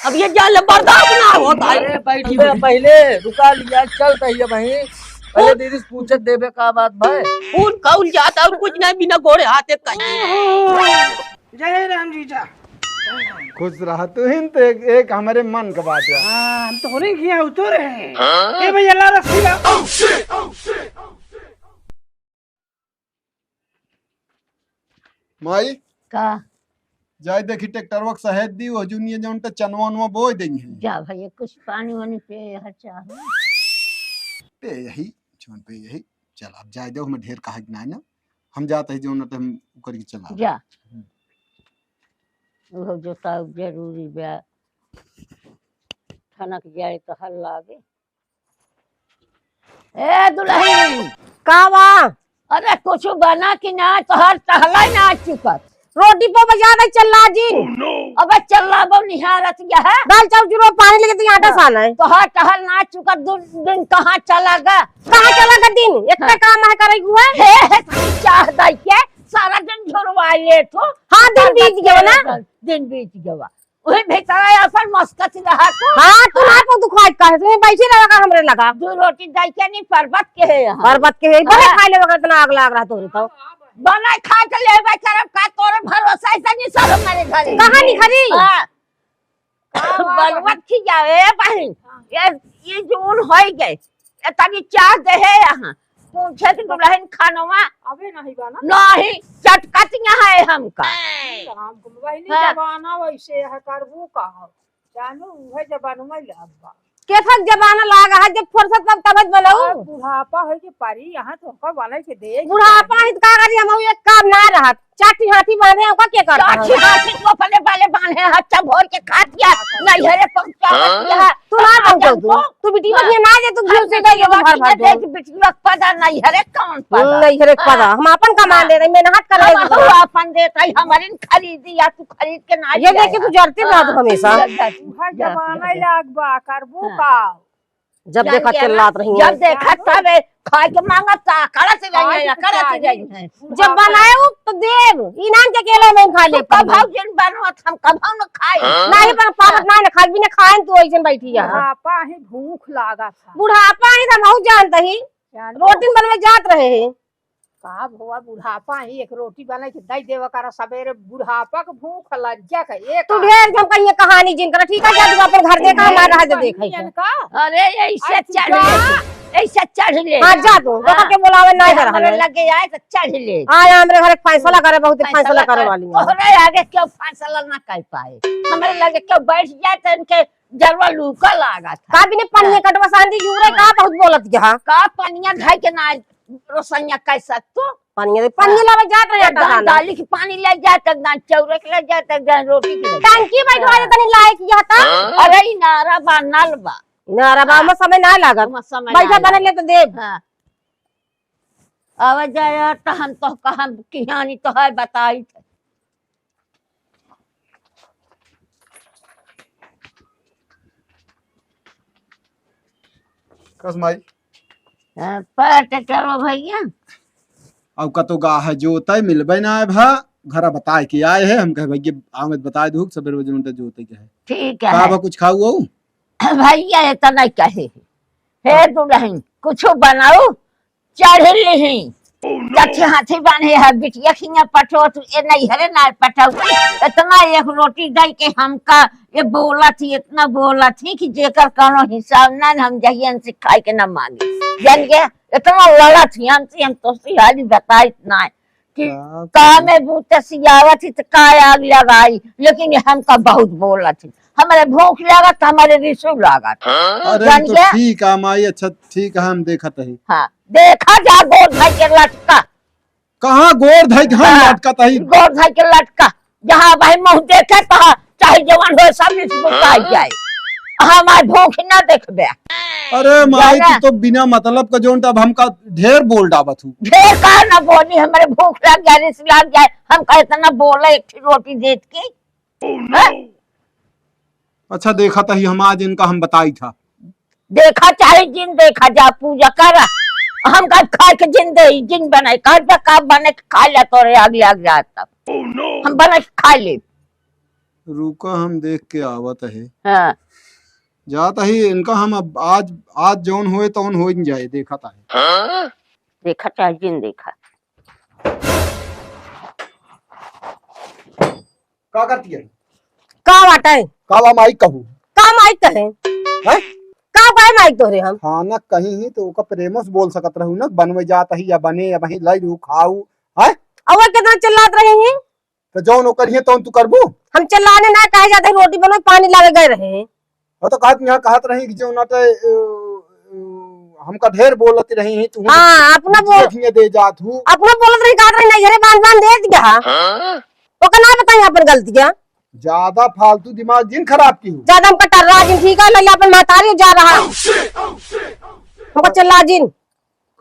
अब ये जान बर्दाश्त ना होता है। अरे बैठिए पहले रुका लिया चल रही भाई पहले दीदी पूछे देवे का बात भाई खून कौल जाता और कुछ नहीं बिना गोड़े हाथे कहीं। जय राम जीजा। खुश रहा तू हिन तो एक हमारे मन का बात है। हम तो होने किया उतर है ए भैया ला रस्सी ला। माई का जाय देखी ट्रैक्टर वक्त शहद दी हो जुनिए जौन त चनवा उनवा बोई देंगे जा भैया कुछ पानी वानी पे चाह पे यही जोन पे यही चल अब जाय दे हमें ढेर कहा ना ना हम जाते हैं जोन त हम ऊपर की चला जा वो जो सब जरूरी बा ठनक जाए तो हल लागे। ए दुल्हन कावा अरे कुछ बना कि ना तो हर टहला ना चुकत रोटी पे बजा दे चल्ला जी। अबे चल्ला बो निहारत क्या है दाल चावल जुरो पानी लेके तो आटा साना है। तो हर टहल ना चुकत दिन कहाँ चला गा कहाँ चला का दिन इतना काम है करे हुआ हे चाह दाई के सारा दिन झुरवा ले तो हाँ दिन बीत गया ना दिन बीत गया वही भेतरा अपन मस्कत रहा तो हाँ तुम्हारे को दुखाई का है तुम्हें बैठे लगा हमरे लगा दो रोटी दाई के नहीं पर्वत के है यहाँ बर्बाद के है बड़े खाई ले वगैरह इतना आग लग रहा तोरे तो बना खा के ले बे करब का तोरे भरोसा ऐसा नहीं सर मेरे घर कहाँ नहीं खरी बर्बाद की जावे बहन ये जून हो गए तनी चाह दे है यहाँ पूछे कि दुल्हन खानवा अबे नहीं बना नहीं चटकतियां है हमका हम वही नहीं जमाना वैसे है करबू का जानू वह जबान में लगबा कैसा जमाना लागा है जब फुर्सत तब तबत बनाऊ बुढ़ापा है कि पारी यहाँ तो होकर वाला के दे बुढ़ापा है का करी हम एक काम ना रहा चाटी हाथी बांधे हमका के कर चाची हाथी को अपने बाले बांधे हच्चा भोर के खा दिया नहीं हरे पहुंचा तू ना पहुंचो तू बिटी बनिए ना जे तू घर से गई घर भर दो देख बिटी वक्त पता नहीं हरे कौन पता नहीं हरे पता हम अपन कमा दे रहे मेहनत कर रहे हम अपन देता ही हमारे खरीदी या तू खरीद के ना ये देख के तू जरती रहा तू हमेशा वह जमाना लगबा करबू का जब देखा चिल्लात रही जब देखा तब खाए के मांगा ता करत जाइए करत जाइए जब बनाए तो देव इनाम के अकेले नहीं खा ले कब भाव जिन बनवत हम कब न खाए नहीं पर पावत ना खा भी ना खाए तू ऐसे बैठी है बुढ़ापा ही भूख लागा था बुढ़ापा ही तो बहुत जानता ही रोटी बनवे जात रहे हैं का हुआ बुढ़ापा ही एक रोटी बना के दई देवा कर सवेरे बुढ़ापा के भूख लज्जा का एक तू ढेर हम कहिए कहानी जिन कर ठीक है जा तू अपन घर देखा हमारा रहा जो देखै है अरे ऐसे चढ़ ले ऐसे चढ़ ले हां जा तू देखा के बुलावे नहीं कर हमारे लगे आए तो चढ़ ले आए हमरे घर फैसला करे बहुत फैसला करे वाली है तोहरे आगे क्यों फैसला ना कर पाए हमारे लगे क्यों बैठ जाए तो इनके जलवा लूका लागा था का बिने पनिया कटवा सांदी जुरे का बहुत बोलत गया का पनिया ढाई के ना रोसनिया कैसा तो पनिया लावे जात रहे दाल दाली की पानी ले जाए तक दाल चौरक ले जाए तक दाल रोटी की टंकी बैठवा दे तनी लायक किया था अरे नारा बा नल बा नारा बा में समय ना लागत बैठा बने ले तो देव हां आवाज आया तो हम तो कहम कहानी तो है बताई कसमाई पट करो भैया अब कतो गा है जोतय मिलबे ना है भा घरा बताए के आए है हम कहे भैया आमद बताए दू सवेरे बजे उनते जोते के है ठीक का है बा कुछ खाऊ भैया इतना कहे हे दुल्हन कुछ बनाओ चढ़ ली लठी हाथी बांधे है बिटिया खिया पटो तू ए नहीं हरे ना पटाऊ इतना एक रोटी दई के हमका ये बोला थी इतना बोला थी कि जेकर कोनो हिसाब ना हम जहियन से खाए के ना मांगे जान गया इतना लड़ा थी हम तो सिहाली बताई ना कि का में बूते सियावत थी तो काय आग लगाई लेकिन हमका बहुत बोला थी हमारे भूख लगा तो हमारे रिसु लगा अरे तो ठीक है माई अच्छा ठीक है हम देखत है हाँ देखा जा गोद भाई के लटका कहाँ गोर धई हम लटका तही गोद भाई के लटका जहाँ भाई मुंह देखे तो चाहे जवान हो सब बुकाई जाए हमारे भूख ना देखबे अरे माई तू तो बिना मतलब का जोन तब हमका ढेर बोल डाबत हूँ ढेर का ना बोली हमारे भूख लग जाए रिस लग जाए हम कहे इतना बोला एक रोटी देत की अच्छा देखा तही हम आज इनका हम बताई था देखा चाहे जिन देखा जा पूजा करा हम का खा के जिन दे जिन बनाए कर पे का बने खा ले तोरे आगे आग जाता हम बना के खा ले रुका हम देख के आवत है। हाँ जाता ही इनका हम अब आज जौन होए तौन हो ही जाए देखा था। देखा चाहे जिन देखा। का करती है? का बाटा है काला माइक कहू का माइक कहे है का काय माइक तोरे हम हाँ ना कहीं ही तो ओका प्रेमस बोल सकत रहू ना बनवे जाता ही या बने या वही लाई रू खाऊ है। अवर कितना चिल्लात रहे हैं तो जौन ओ करिए तौन तू करबू। हम चिल्लाने ना कहे जाते रोटी बनो पानी लावे गए रहे हैं वो तो कहत यहाँ कहत रही कि जो ना तो हमका ढेर बोलती रही है तू हाँ अपना बोल दे जात हूँ अपना बोलत रही कहत रही नहीं घरे बांध दे दिया ओका ना बताई अपन गलतियां ज्यादा फालतू दिमाग जिन खराब की हूँ। ज्यादा हमका टर रहा जिन ठीक है नहीं अपन महतारी जा रहा हमको चिल्ला जिन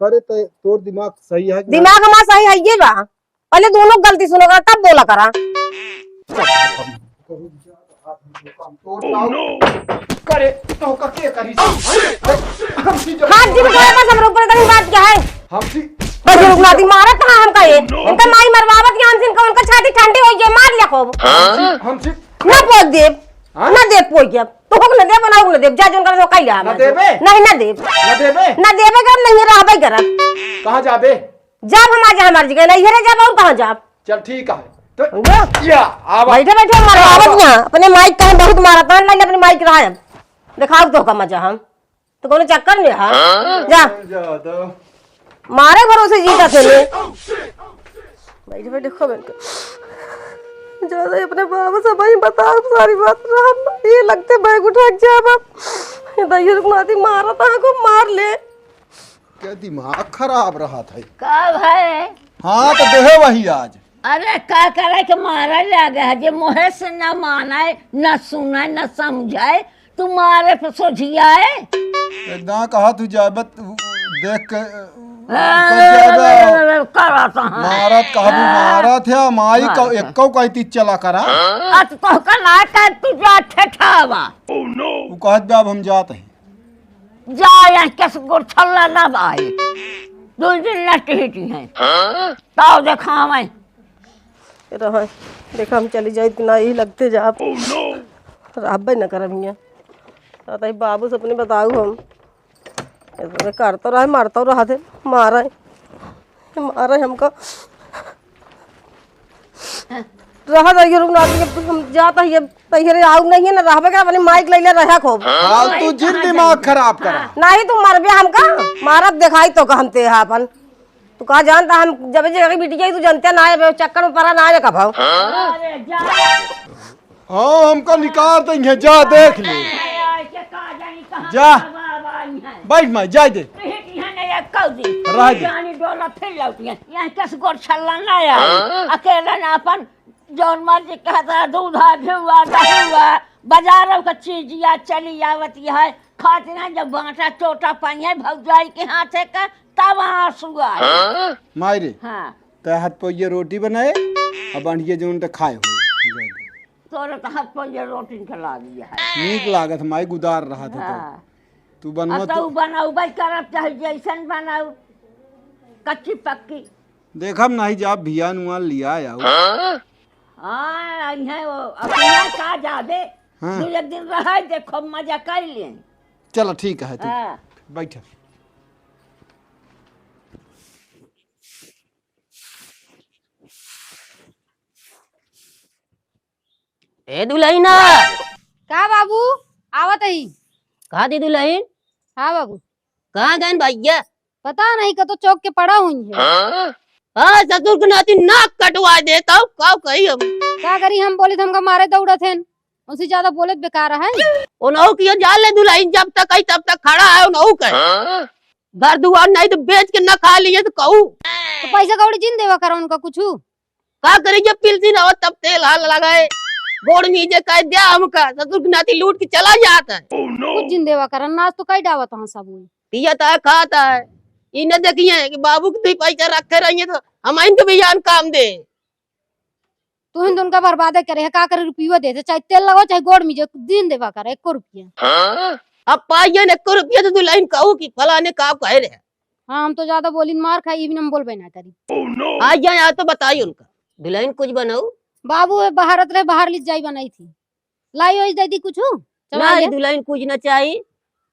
करे तो तोर दिमाग सही है कि दिमाग हमारा सही है ये बा पहले दोनों गलती सुनो करा तब बोला करा करे तो का के करी हाथ जिन करे बस हम ऊपर तक बात क्या है हमसी बस रुकना दी मारा था हमका ये इनका माई मरवावत के हमसे इनका उनका छाती ठंडी हो गई मार लिया खूब हमसी ना पोत दे ना दे पोई गया तो हो न दे बनाओ न दे जा जोन कर कई जा ना देबे नहीं ना दे ना देबे कर नहीं रहबे कर कहां जाबे जब हम आज हमारी जगह नहीं है जब और कहां जा चल ठीक है तो या आवा बैठे बैठे मरवावत ना अपने माइक कहीं बहुत मारा तान लाइले अपने माइक रहा है दिखाओ तो का मजा हम तो कोनो चक्कर में हां जा मारे भरोसे जीता थे ले बैठे बैठे देखो ज्यादा अपने बाबा से भाई बता सारी बात रहा ये लगते बैग उठा के जा बाप ये रुकनाती मारा था को मार ले क्या दिमाग खराब रहा था। कब है? हाँ तो देहे वही आज। अरे का करे के मारा लगा है जे मोहे से न माने न सुने न समझाए तू मारे पे सोझिया है। एकदम कहा तू जाबत देख के करता हां मारत कहबू मारत है माई का एको कहती चला करा अत तो का ना कर तू जा ठठावा तू कहत बे अब हम जात है जा या किस गुर छल्ला ना भाई दो दिन लटहिटी है ताऊ देखावे रहा देखा हम चली जाए इतना ही लगते जा राब न करमिया आता बाबू से अपने बताऊ हम कर तो रहा मारता रहा थे मारा हमका रहा था ये रुकना हम जाता है तैयार आऊ नहीं है ना रहबे का अपने माइक ले ले रहा खूब हाल तू जिन दिमाग खराब करा नहीं तू मरबे हमका मारत दिखाई तो कहते हैं अपन तू कहा जानता हम जब जगह बिटिया तू जानते ना है चक्कर में पड़ा ना है कब अरे जा हाँ हमका निकाल देंगे जा देख ले जा बैठ मैं जा दे रह दे अकेला ना अपन जौन मर्जी कहता दूधा घिवा दहुआ बाजारों का चीजिया चली आवती है खाती ना जब बांटा चोटा पानी भौजाई के हाथे का तब आंसू आए मायरे हाँ ते हाथ पे ये रोटी बनाए अब अंडिये जो उनटे खाए हो तोरे तो हाथ पर ये रोटी खिला दिया है नीक लागत माई गुदार रहा था हाँ। तू बनवा अब तो बनाऊ भाई करब चाहे जैसन बनाऊ कच्ची पक्की देखब नहीं जा भिया नुआ लिया आओ हाँ है वो अपना का जाबे हाँ। दू एक दिन रह देखो मजा कर ले चलो ठीक है तू हाँ। बैठ ए दुल्हना का बाबू आवत ही कहा दी दुल्हन हाँ बाबू कहाँ गए भैया पता नहीं का तो चौक के पड़ा हुई है हाँ ससुर को नाती नाक कटवा देता हूँ कब कही हम क्या करी हम बोले थे हमका मारे दौड़ा थे उससे ज्यादा बोले बेकार है उन्हों की जान ले दुल्हन जब तक आई तब तक खड़ा है उन्हों का घर दुआर नहीं तो बेच के न खा लिए तो कहूँ तो पैसा कौड़ी जिन देवा करा उनका कुछ का करे जब पिलसी ना हो तब तेल हाल लगाए गोड़ नीचे कह दिया हमका ससुर की नाती लूट के चला जाता है कुछ जिन देवा करा नाच तो कई डावत हूँ सब पियाता है खाता है इन्हें देखिए कि बाबू की पैसा रखे रहिए तो हम इनको भी जान काम दे तू हिंद उनका बर्बाद करे है का करे रुपया देते चाहे तेल लगाओ चाहे गोड़ में दिन देवा करा 1 रुपया अब पाइए न 1 रुपया तो दुल्हन कहू कि फलाने का कह रहे हाँ हम तो ज्यादा बोली मार खाई भी हम बोलबे ना करी आज जाए तो बताइए उनका दुल्हन कुछ बनाऊ बाबू बाहरत रहे बाहर ले जाई बनाई थी लाई होई दे दी कुछ नहीं दुल्हन कुछ न चाहिए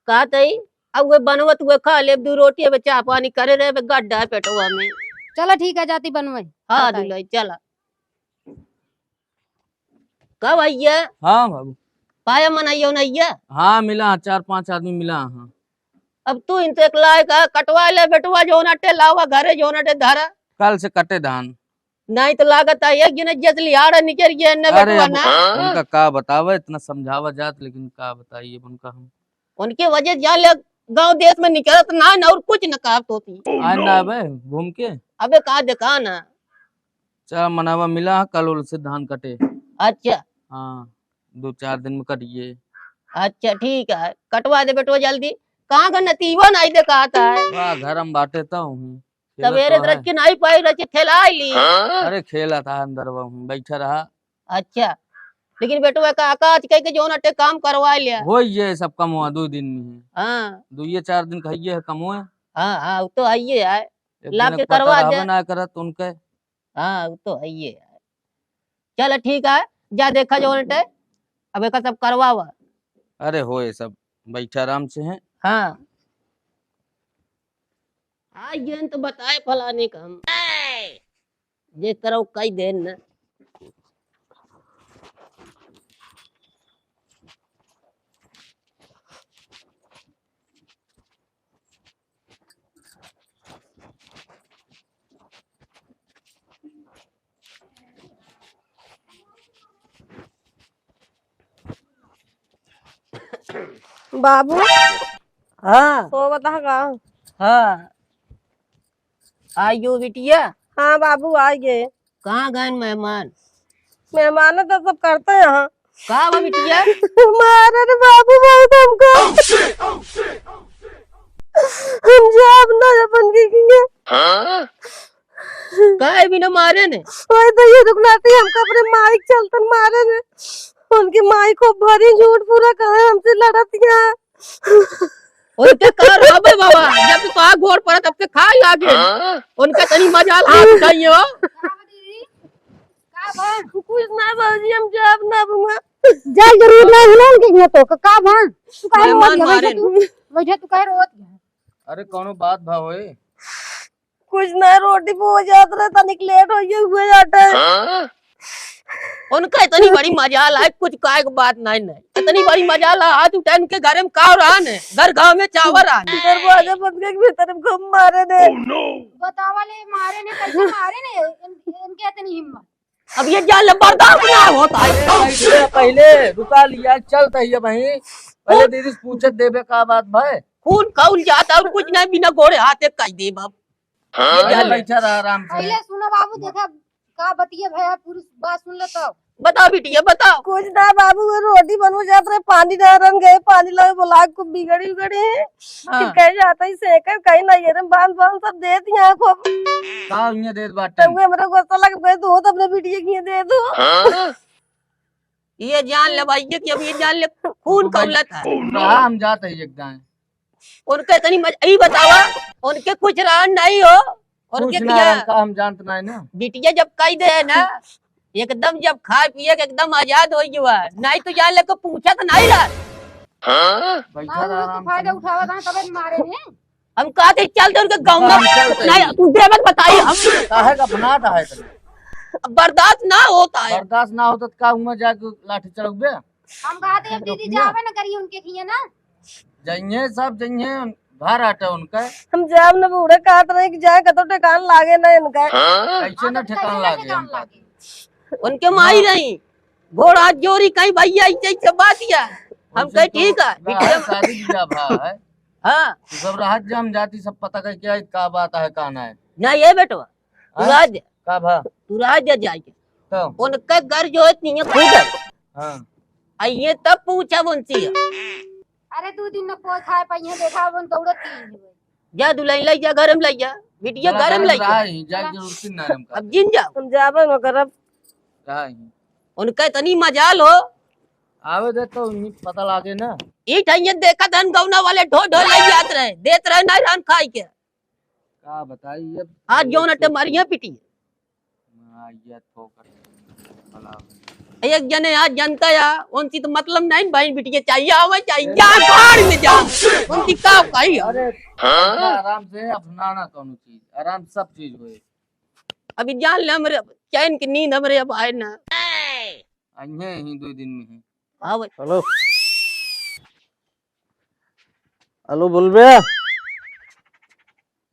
का तई अब वे बनवत वे खा ले दू रोटी अब चाय पानी करे रहे बे गड्ढा पेटवा में। चलो ठीक है जाती बनवाई। हाँ दुल्हन चला कब आइया हाँ बाबू। पाया मनाइयो नैया। हाँ मिला 4-5 आदमी मिला। हाँ अब तू इनसे एक लायक कटवा ले बेटवा जो नटे लावा घरे जो नटे धरा कल से कटे धान। नहीं तो लागत है एक गिने जसली आड़ निकल गया न अरे बेटवा अब ना उनका का बतावे इतना समझावा जात लेकिन का बताइए उनका हम उनके वजह जान ले गांव देश में निकलत ना न और कुछ न काफत होती। आज ना अबे घूम के अबे कहा देखा ना। चल मनावा मिला कल उल से धान कटे। अच्छा हाँ 2-4 दिन में कटिए। अच्छा ठीक है कटवा दे बेटवा जल्दी। कहाँ का नतीबा नहीं दिखाता है। वाह घर हम बांटे तो हूँ सवेरे रच के नहीं पाई रच खेला ली। अरे खेला था अंदर वहाँ बैठा रहा। अच्छा लेकिन बेटवा का आकाश कह के जो नटे काम करवा लिया। हो ये सब कम हुआ 2 दिन में है। हाँ 2-4 दिन कहिए है कम हुआ। हाँ हाँ वो तो आइए है एक ला दिन के पता करवा रहबे दे। ना करत उनके। हाँ वो तो आइए है। चल ठीक है जा देखा जो नटे अब एक सब करवावा। अरे हो ये सब बैठा आराम से है। हाँ आइए तो बताए फलाने का हम जिस तरह कई देन न बाबू हाँ तो बता का। हाँ आइयो बिटिया। हाँ बाबू आ गए। कहाँ गए मेहमान। मेहमान तो सब करते हैं यहाँ। कहाँ बा बिटिया। मारे रे बाबू बहुत हमको। हम जाब ना अपन की किए। कहे भी न मारे ने। ओए तो ये रुकनाती हमको अपने माइक चलतन मारे ने। उनकी माई को भरी झूठ पूरा कहा हमसे लड़तिया। उनके कार आबे बाबा जब तो कहा घोड़ पड़ा तब से खा आगे उनका तनी मजाल हाथ उठाइए हो। कुछ ना बाबूजी हम जाब ना बुआ। जा जरूर ना हिला उनके तो का भान तू काहे मेहमान रोत मारे वैसे तू काहे रोत अरे कौनो बात भाव होए। कुछ ना रोटी पो जात रहे तनिक लेट हो ये हुए जाते। उनका इतनी बड़ी मजाल है कुछ काय की बात नहीं नहीं इतनी बड़ी मजाल है हाथ उठा उनके घर में काव रहा ने घर गांव में चावल आ दरवाजे बंद के भीतर घुम मारे ने। बतावा ले मारे ने कैसे मारे ने इनके इतनी हिम्मत। अब ये जान ले बर्दाश्त ना होता है। पहले रुका लिया चलता है भाई पहले दीदी से पूछे देवे का बात भाई। खून खौल जाता और कुछ नहीं बिना घोड़े हाथे कह दे बाप। बैठा रहा आराम से। पहले सुनो बाबू देखा का बतिए भैया पूरी बात सुन ले तो। बताओ बिटिया बताओ। कुछ ना बाबू वो रोटी बनवा जात रहे पानी ना रन गए पानी लगे बोला को बिगड़ी उगड़ी है। फिर कह जाता ही सेकर कहीं ना ये बांध बांध सब दे दिया को। का इन्हें दे बात तब मेरा गुस्सा लग गए तो अपने बिटिया की दे दो। ये जान ले भाई कि अब ये जान ले खून खौला था। हम जाते हैं एकदम। उनके इतनी यही बतावा उनके कुछ रहा नहीं हो उनके क्या हम जानते नहीं ना। बिटिया जब कह दे ना एकदम जब खाए पिए के एकदम आजाद हो गया नहीं तो जान ले को पूछा तो नहीं रहा। बैठा रहा तो फायदा उठावा था तब मारे ने। हम कहते चल दे उनके गाँव में नहीं तू मत बताइए हम काहे का बनाता है बर्दाश्त ना होता है। बर्दाश्त ना होता तो का उमा जाके लाठी चढ़ोगे। हम कहते अब दीदी जावे ना करिए उनके किए ना। जइए सब जइए बाहर आटा उनका हम जाब न बूढ़े काट रहे कि जाए कतो ठिकान लागे ना इनका। कैसे न ठिकान लागे हमका। उनके माई नहीं घोड़ा जोरी कहीं भैया ऐसे बात किया हम कहे ठीक है बिटिया शादी किया भा है। हाँ सब राहत जम जाती सब पता कर क्या का बात है कहना है ना ये बेटवा तू राज दे का भा तू राज दे जाके तो उनका घर जो है नहीं खुद है हाँ आइए तब पूछा उनसे अरे 2 दिन न कोई खाए पाइए देखा वो दौड़त की। जा दुल्हन ले जा घर में ले जा बिटिया घर में ले जा जाके रुकती ना हमका। अब जिन जाओ हम जाबे न करब। उनका इतनी मजाल हो आवे दे तो नहीं पता लागे ना। ई ठइये देखा धन गौना वाले ढो ढो ले जात रहे देत रहे नहीं रहन खाई के का बताइए आज जो नटे मारिया पिटी ये ठोकर एक जने आज जनता या उनकी तो मतलब नहीं भाई बिटिया चाहिए आवे चाहिए जा बाहर में जा उनकी का कही अरे आराम से अपना ना कौन चीज आराम से सब चीज हुए अभी जान ले हमरे चैन की नींद हमरे अब आए ना अन्य ही 2 दिन में ही आवे हेलो हेलो बोल बे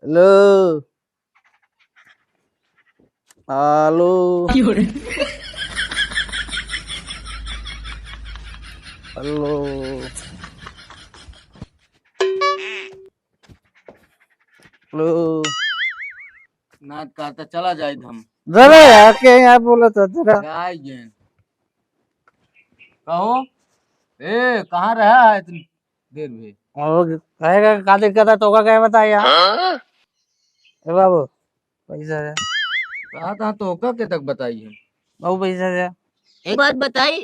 हेलो हेलो हेलो हेलो नाच करता चला जाए हम जरा यार के यहाँ बोला था जरा गाय जैन कहो ए कहाँ रहा है इतनी देर में और कहेगा का दिक्कत है तो का क्या बता यार ए बाबू पैसा दे कहा तो के तक बताइए बाबू पैसा दे एक बात बताई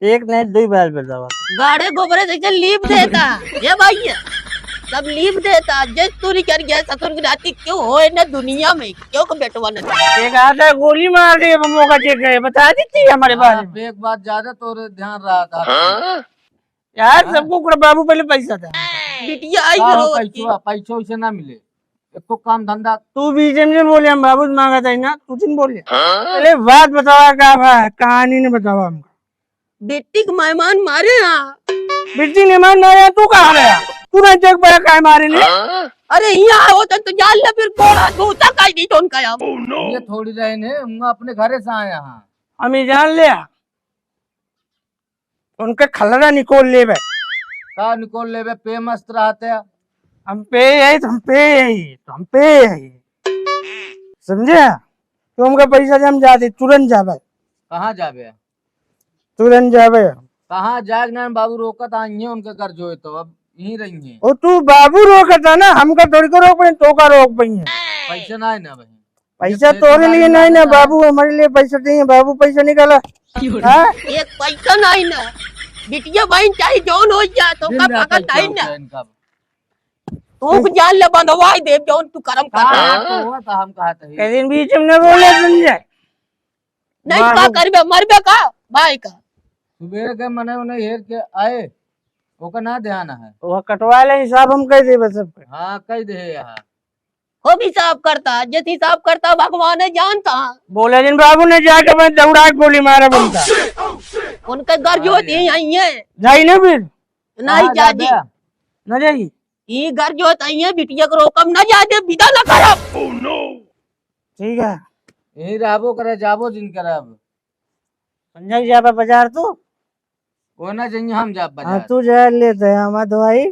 एक नहीं 2 बैल पे दवा गाड़े गोबरे से लीव देता ये भैया सब लीव देता जिस तूरी कर गया ससुर की राती क्यों होए ना दुनिया में क्यों को बेटवा न एक आता है गोली मार दी मौका चेक करे बता देती है हमारे बारे में एक बात ज्यादा तो ध्यान रहा था यार सबको बाबू पहले पैसा था बिटिया आई करो पैसों से ना मिले एक काम धंधा तू बीच में बोले हम बाबू से मांगा था ना तू दिन बोले पहले बात बतावा क्या है कहानी ने बतावा हमको बेटी को मेहमान मारे ना बेटी ने मान ना तू कहाँ गया तू नहीं देख पाया काय मारे ने अरे यहाँ होता तो जान ले फिर कोड़ा दूसरा काई नहीं तो उनका ये थोड़ी रहे ने हम अपने घरे से आए यहाँ हमें जान लिया उनके खलरा निकोल ले बे का निकोल ले बे पे मस्त रहते हैं हम पे है तो हम पे है तो हम पे है समझे तो हमका पैसा से हम जाते तुरंत जावे कहाँ जाबे तुरंत जावे कहाँ जाग ना बाबू रोकत आइए उनके घर जो है तो अब यहीं रहेंगे और तू बाबू रोकता ना हमका थोड़ी को रोक पाई तो का रोक पाई है पैसा ना है ना भाई पैसा तोरे लिए नहीं ना बाबू हमारे लिए पैसा चाहिए बाबू पैसा निकाला हाँ? एक पैसा नहीं ना बिटिया बहन चाहिए जौन हो जाए तो का पागल नहीं ना तू जान ले बंधवाई दे जौन तू कर्म कर हम कहा था कई दिन बीच में बोले समझे नहीं का करबे मरबे का भाई का सुबह के मने उन्हें हेर के आए ओका ना ध्यान है वो कटवा ले हिसाब हम कह दे बस सबके हाँ कह दे यहाँ वो भी हिसाब करता जिस हिसाब करता भगवान है जानता बोले दिन बाबू ने जाके मैं दौड़ा के गोली मारा बनता उनके घर जो होती है यही है जाई ना फिर नहीं जाजी न जाई ये घर जो होता है बिटिया को रोकम न जाते विदा न करब ठीक है यही रहबो करे जाबो जिन करब संजय जाबा बाजार तू वो ना चाहिए हम जाब हाँ बाजार तू जा लेते है हमारा दवाई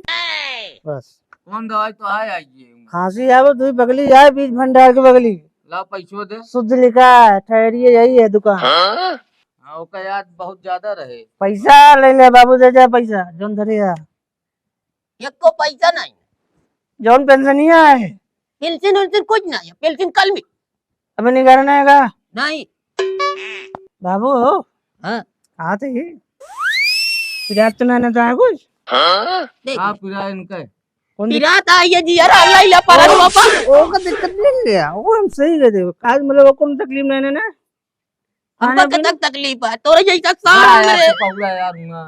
बस कौन दवाई तो है आइए खांसी आवे तू बगली जाए बीज भंडार के बगली ला पैसो दे शुद्ध लिखा है ठहरिए यही है दुकान हाँ ओका याद बहुत ज्यादा रहे पैसा ले ले बाबू दे जा पैसा जोन धरिया एक को पैसा नहीं जोन पेंशनिया है पेंशन उल्सन कुछ नहीं है पेंशन कल में अबे नहीं करना है का नहीं बाबू हाँ आते ही फिर तो ना तो है कुछ देख हाँ पूरा इनका कौन पिरात आई है जी यार अल्लाह इला परन बापा ओ का दिक्कत नहीं लिया वो हम सही कह दे काज मतलब वो कौन तकलीफ नहीं ना हमको कतक तकलीफ है तोरे जैसा सार मेरे पहुला यार हुआ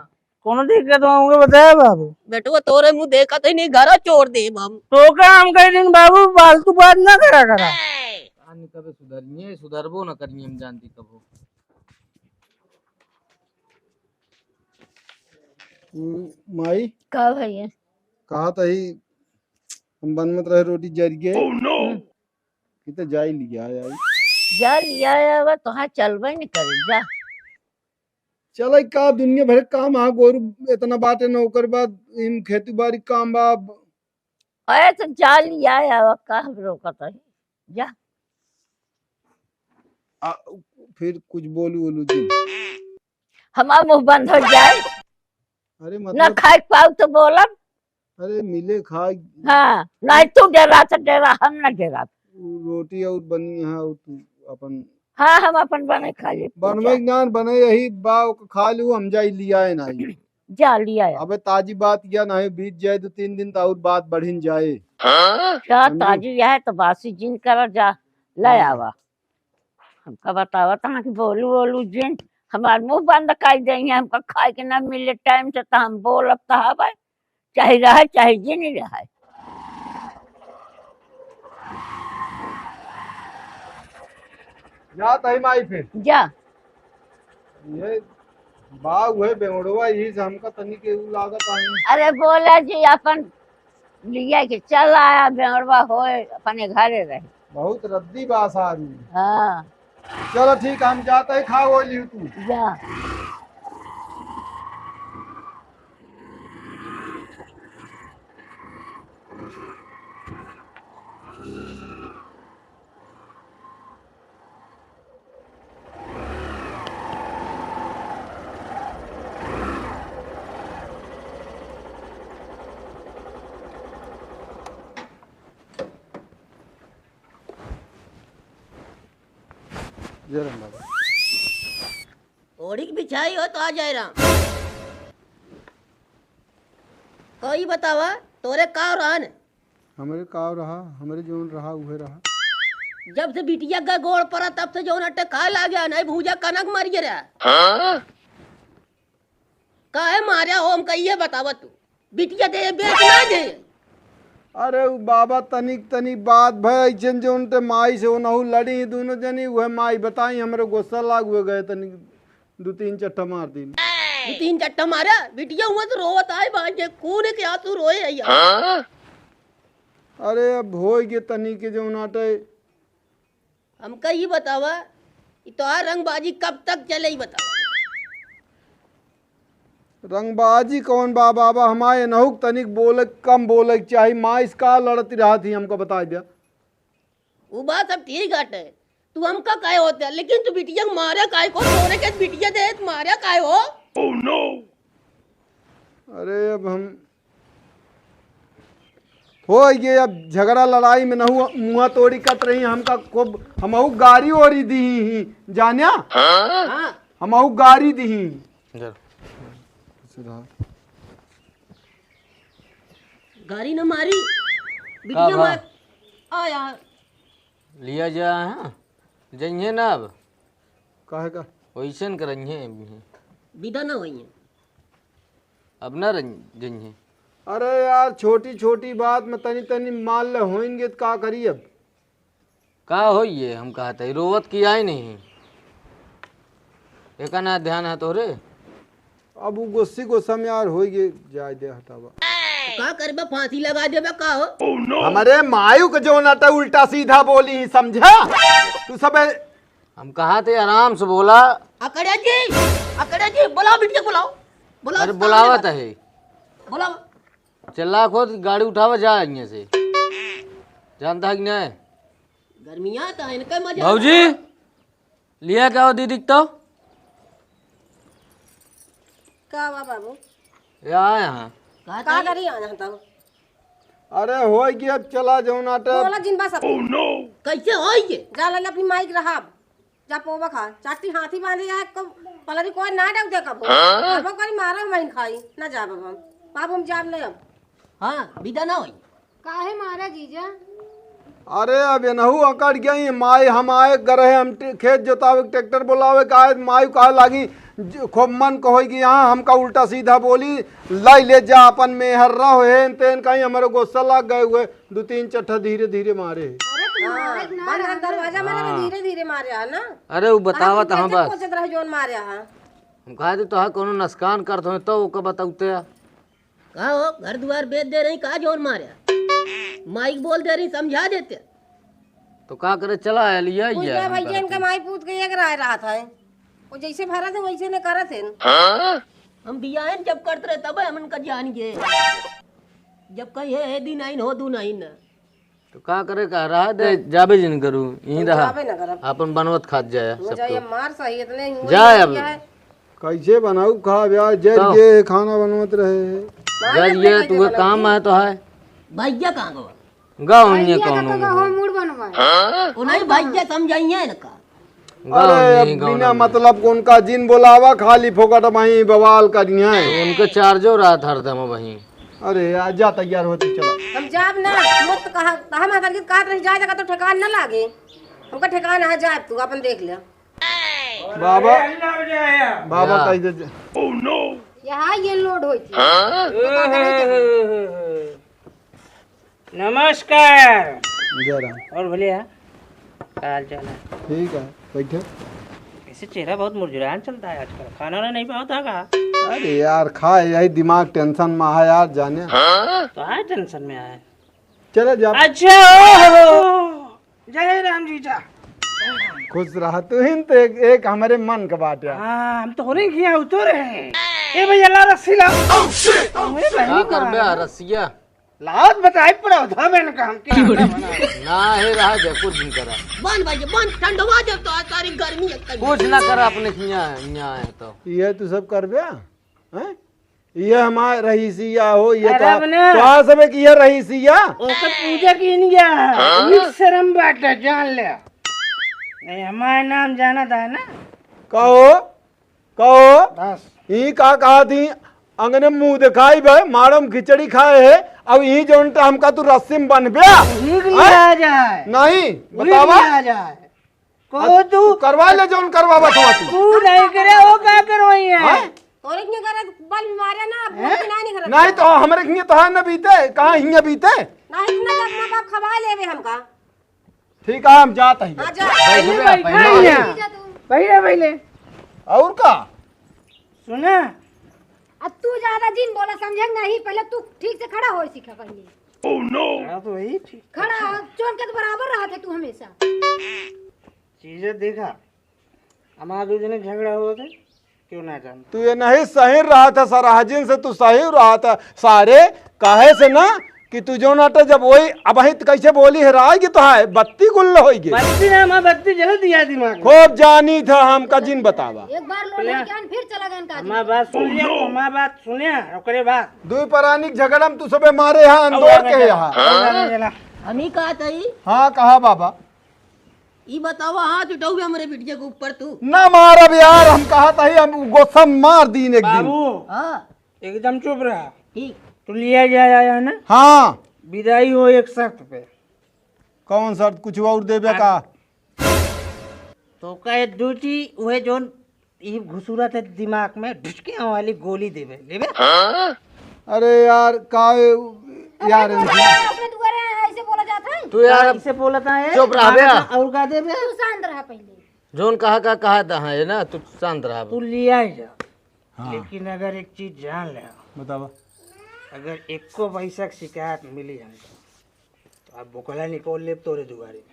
कौन दिक्कत होंगे बताया बाबू बेटो तोरे मुंह देखा तो नहीं घर छोड़ दे हम तो का हम कह दिन बाबू फालतू बात ना करा करा कहानी कभी सुधरिए सुधरबो न करिए हम जानती कबो माई का भैया कहा था ही हम बन मत रहे रोटी जर गए कितने जाई लिया आई जा लिया है तो हाँ चलबे नहीं करे जा चल का दुनिया भर काम आ गोरु इतना बात है नौकर बाद इन खेती बाड़ी काम बा अरे तो जा लिया है का रोकता है जा फिर कुछ बोलू बोलू जी हमारा मुंह बंद हो जाए अरे न मतलब खाए पाऊ तो बोलब अरे मिले खाए हाँ नहीं तू डरा तो डरा हम न डरा रोटी और बनी है और तू अपन हाँ हम अपन बने खा ले बनवे ज्ञान बने यही बा खा लू हम जाई लिया है नहीं जा लिया है अबे ताजी बात क्या नहीं बीत जाए तो 3 दिन तो और बात बढ़िन जाए क्या ताजी है तो बासी जिन कर जा ले आवा हमका बतावा ता कि बोलू बोलू जिन हमार मुंह बंद कर देंगे, हमको खाए के ना मिले टाइम से तो हम बोलब तो हवा चाहे रहे चाहे जी नहीं रहे। जा तही माई फिर जा ये बाग है बेवड़वा यही से हमका तनी के उ लागत आई। अरे बोला जी अपन लिया के चल आया बेवड़वा होए अपने घरे रहे। बहुत रद्दी बास आदमी। हाँ चलो ठीक हम जाते ही खा वो लियो तू। जा। जय राम बाबा। ओढ़ी की बिछाई हो तो आ जाए राम। कोई बतावा तोरे का रहा ने? हमारे काव रहा, हमारे जोन रहा उहे रहा। जब से बिटिया का गोड़ पड़ा तब से जो अट्टे खा ला गया नहीं भूजा कनक मर गया। काहे मारा हो हम कहिए बतावा तू। बिटिया दे बेच ना दे। अरे उ बाबा तनिक तनिक बात भाई जन जो उनते माई से नहु लड़ी दोनों जनी वह माई बताई हमरे गुस्सा लाग हुए गए तनिक 2-3 चट्टा मार दी। 2-3 चट्टा मारा बिटिया हुआ तो रोवत आए बाजे कून के आंसू रोए यार। अरे अब हो गए तनिक के जो नाटे हम कही बतावा तो आ रंगबाजी कब तक चले ही बतावा। रंगबाजी कौन बाबा हमारे नहुक तनिक बोले कम बोले चाहिए माँ इसका लड़ती रहा थी हमको बता दिया। वो बात सब ठीक है तू हमका काहे होता है लेकिन तू बिटिया को मारा काहे को तोरे के बिटिया दे तो मारा काहे हो। Oh no. अरे अब हम हो गए अब झगड़ा लड़ाई में नहु मुँह तोड़ी कट रही हमका खूब हमहु गाड़ी ओरी दी ही जानिया। हाँ हमहु गाड़ी दी ही गाड़ी न मारी बिटिया मार आ यार लिया जा है जइए ना अब काहे का वैसन करेंगे विदा ना हुई अब ना जइए। अरे यार छोटी छोटी बात में तनी तनी मान ले होंगे तो का करी अब का हो ये हम कहते रोवत किया ही नहीं एक ना ध्यान है तोरे। अब वो गुस्सा में यार हो गए जाए दे हटावा का करबे फांसी लगा देबे का हो। हमारे मायू के जो नाटा उल्टा सीधा बोली ही समझा तू सब। हम कहा थे आराम से बोला। अकड़े जी बुलाओ बिटिया बुलाओ बुलाओ। अरे बुलावत है बुलाओ चला खुद गाड़ी उठावा जा यहाँ से जानता है कि नहीं। गर्मियाँ तो इनका मजा। भाऊजी लिया क्या हो दीदी तो का बा बाबू यहाँ का करी आना तब अरे हो गया अब चला जो नाटा बोला जिन बा सब कैसे हो ये जा ले अपनी माइक रहा जा पोवा खा चाटी हाथी बांधे है को पलरी कोई ना डाउ दे कबो अब करी मारा मैं खाई ना जा बाबा बाबू हम जाब ले अब। हाँ विदा ना हुई काहे मारा जीजा? अरे अब नहु अकड़ गई माई हम आए गए हम खेत जोतावे ट्रैक्टर बोलावे का माई कहा लागी खूब मन कहोगी यहाँ हमका उल्टा सीधा बोली लाई ले जा अपन में हर्रा होए तेन कहीं हमारे गुस्सा लग गए हुए 2-3 चट्टा धीरे धीरे मारे। बंद दरवाजा मैंने धीरे धीरे मारे है ना। अरे वो बतावा तो हम बस कोचत रह जोन मारे है हम कहा थे तो हाँ कोनो नुकसान करते हो तो वो बताते कहा हो घर द्वार बेच दे रही कहा जोन मारे माइक बोल दे रही समझा देते तो क्या करे चला लिया पूछा भैया इनका माई पूछ के एक राय रहा था वो जैसे भरा थे वैसे ने करा थे। हम बिया जब करते रहे तब हम इनका जान गए जब कही है दिन आइन हो दू नहीं न तो क्या करे कह रहा दे जाबे जिन करूँ यहीं रहा जाबे ना करब अपन बनवत खात जाए मुझे ये मार सही इतने ही जाए अब कैसे बनाऊ खा ब्याह जज ये खाना बनवत रहे जज ये तू काम है तो है भैया कहाँ गो गाँव ये कौन हो मूड बनवाए उन्हें भैया समझाइए इनका। अरे अब बिना मतलब को उनका जिन बोलावा खाली फोकट वहीं बवाल करिए उनका चार्जो रहा था हरदम वहीं। अरे यार जा तैयार होती चला हम जाब ना मत कहा हम हर कहा रह जाए तो ठिकान ना लागे हमका ठिकाना है जाए तू अपन देख ले बाबा अल्लाह बचाया। बाबा कह दे यहाँ ये लोड होती नमस्कार। जय राम। और भैया क्या हाल चाल है? ठीक है बैठे। ऐसे चेहरा बहुत मुरझान चलता है आजकल, खाना वाना नहीं पाता का? अरे यार खाए यही दिमाग टेंशन में है यार जाने। तो आए टेंशन में आए। चले जा। अच्छा ओहो, जय राम जीजा। खुश रहा तू ही तो एक हमारे मन का बात यार। हाँ हम तो हो रही खिया उतर रहे। ए भैया ला रस्सी ला। क्या कर बे रसिया लात बताई पड़ा उधर मैंने काम क्या ना है रहा जे कुछ नहीं करा बन भाई बन ठंडवा जब तो आज सारी गर्मी है कुछ ना करा अपने यहाँ है तो ये तू सब कर बे हैं? ये हमारे रहीसिया हो ये अरे अपना- तो सब एक ये रहीसिया। ओकर पूजा की नहीं गया शर्म बात है, जान ले। नहीं हमारा नाम जाना था ना। कहो बस ई का कहा थी अंगने मुंह दिखाई भाई मारम खिचड़ी खाए है अब यही जो हमका तू रस्सी में बन गया ठीक लिया जाए नहीं बतावा लिया जाए को तू करवा ले जोन करवा बतवा तू नहीं करे वो क्या करवाई है? और एक करे बल मारे ना भूख नहीं करे नहीं तो हमारे हिंगे तो है न बीते कहाँ हिंगे बीते ना इतना जब मां बाप खवा लेवे हमका। ठीक है हम जाते हैं हां जा पहले पहले और का सुना अब तू ज्यादा जिन बोला समझेंगे नहीं, पहले तू ठीक से खड़ा हो सीखा पहले। खड़ा तो वही थी खड़ा चोन के तो बराबर रहा था तू हमेशा। चीजें देखा हमारा दो जने झगड़ा हुआ था क्यों ना जान। तू ये नहीं सही रहा था सराहजिन से तू सही रहा था सारे काहे से ना कि तू जो नाटा जब वही अब ही कैसे बोली है राय की तो है बत्ती गुल्ल होगी बत्ती ना हमारा बत्ती जल दिया दिमाग में। खूब जानी था हमका जिन बतावा एक बार लोड लेके आन फिर चला गया इनका। हमारा बात सुन लिया तो हमारा बात सुनिया ओकरे बात दुई परानिक झगड़म तू सबे मारे यहाँ अंदोर के यहाँ हमी कहा तई हाँ कहा बाबा ई बतावा हाथ उठाऊ हमरे बिटिया के ऊपर तू न मारब यार हम कहा था ही हम गोसा मार दीन एक दिन बाबू हां एकदम चुप रहा। ठीक तू लिया जाया ना हाँ विदाई हो एक शर्त पे। कौन सर कुछ और देवे का तो कहे दूसरी वह जो ये घुसूरा थे दिमाग में ढुसके वाली गोली देवे लेवे। अरे यार का यार अपने दुआरे ऐसे बोला जाता है। तू यार इसे बोला था है चुप रह बे। और का देवे तू शांत रहा पहले। जोन कहा था है ना तू शांत रहा तू लिया ही जा। लेकिन अगर एक चीज जान ले बतावा अगर एक को पैसा की शिकायत मिली हमको तो आप बोकला निकोल ले तोरे दुआरे में।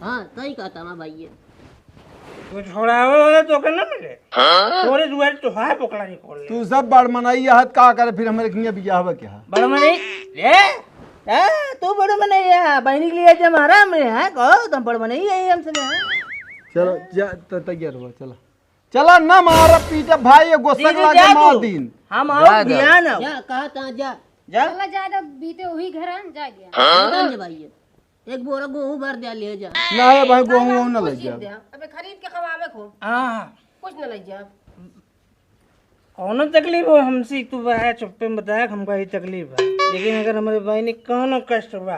हां सही कहा था मां भाई ये तू छोड़ावे वाला तो के ना मिले तोरे दुआरे तो है बोकला निकोल ले। तू सब बड़ मनाई हद का करे फिर हमारे किया बिया हवा क्या बड़ मने ले तू बड़ मने या बहनी के लिए जब हमारा हमने है कहो तुम बड़ मने ही है हमसे चलो जा तैयार हुआ चला चला ना मारा पीछे भाई ये गुस्सा दीदी लगा जा मार तू। दिन हम आओ ध्यान आओ जा कहा था जा जा चला ज्यादा बीते वही घर जा गया। जान ले भाई ये एक बोरा गेहूं भर दे ले जा ना है भाई गोहूं ना लग जा अबे खरीद के खवावे को हां कुछ न ले जा। कौन तकलीफ हो हमसे तू है चुप्पे में बताया हमको ही तकलीफ है। लेकिन अगर हमारे भाई ने कौन कष्ट हुआ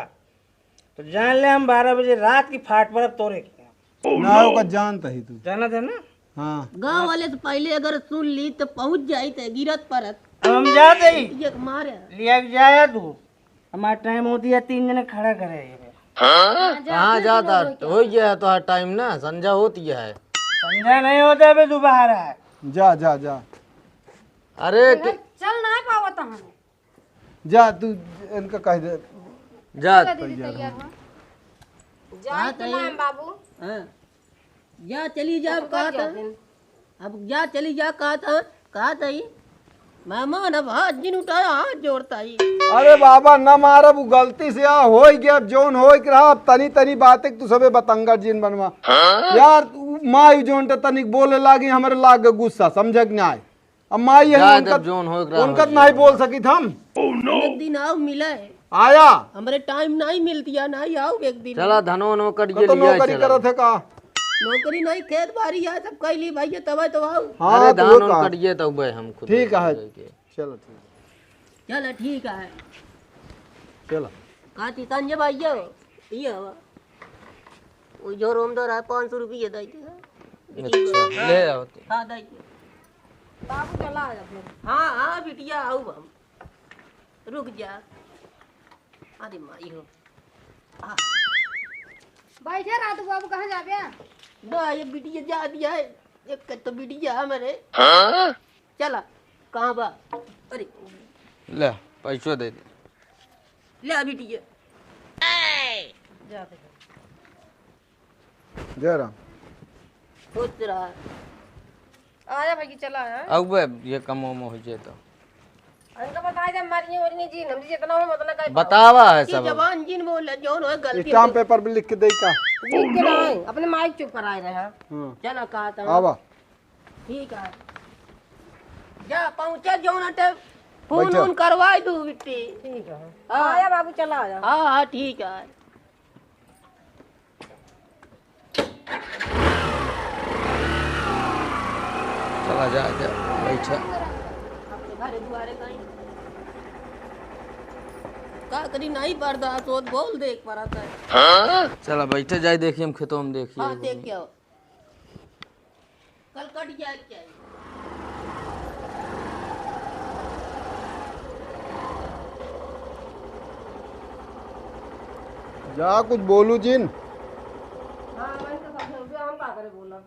तो जान ले हम 12 बजे रात की फाट पर तोड़े किया ना होगा जानता ही तू जाना था ना। हाँ गांव वाले तो पहले अगर सुन ली तो पहुंच जाई थे गिरत परत अब हम जाते ही ये मारे लिया के जाया तू हमारा टाइम होती है 3 जने खड़ा करे कहाँ जाता हो गया तो टाइम ना संजा होती है समझा नहीं होता बे दोबारा है। जा जा जा अरे चल ना पावा तो हम जा तू इनका कह दे जा तैयार हुआ। कहा था ये? बाबू हाँ जा चली जा कहा था अब जा चली जा कहा था ये मेहमान अब हाथ जिन उठाया हाथ जोड़ता ही अरे बाबा न मारब वो गलती से आ हो गया अब जोन हो रहा अब तनी तनी बातें तू सबे बतंगा जिन बनवा यार माई जोन तनिक बोले लागी हमारे लाग गुस्सा समझ ना आए अब माई है उनका जोन हो उनका नहीं बोल सकी हम एक दिन आओ मिला है आया हमारे टाइम नहीं मिलती है नहीं आओ एक दिन चला धनो नो करिए तो लिया नौकरी चला करत है का नौकरी नहीं खेत बाड़ी है सब कैली भाई तब तो आओ हाँ अरे तो धान वो का करिए तो भाई हम खुद ठीक है चलो ठीक चलो ठीक है चलो काती तंजे भाई ये हवा वो जो रोम दो रहा 500 रुपये दे अच्छा ले आओ तो। हाँ दाई बाबू चला आया फिर। हाँ हाँ बिटिया आओ हम रुक जा अरे माई हो बैठे रात बाबू कहाँ जाबे? ना ये बिटिया जा दिया है एक तो बिटिया है मेरे चला कहाँ बा अरे ले पैसो दे दे। ले आ बिटिया जय राम। सोच रहा आया भाई चला आया अब ये कम हो जाए तो अंका बताए जब मारिए और नहीं जी हम जितना हो उतना का बतावा है ये सब। जवान जिन बोल जो है गलती स्टाम्प पेपर पे लिख के दे का। ठीक के नहीं अपने माइक चुप कराए रहे हैं। हाँ चला कहा था आवा। ठीक है जा पहुंचा जो ना टे फोन बैठो। वोन करवाई दू बिट्टी ठीक है हाँ आया बाबू चला आया हाँ हाँ ठीक है चला जा जा बैठा। अपने घरे दुआरे कहीं का करी नहीं बर्दाश्त होत बोल देख पड़ता है चला बैठे जाए देखिए हम खेतों में देखिए। हाँ देख क्या हो कल कट जाए क्या है? जा कुछ बोलू जिन। हां मैं तो हम का करे बोला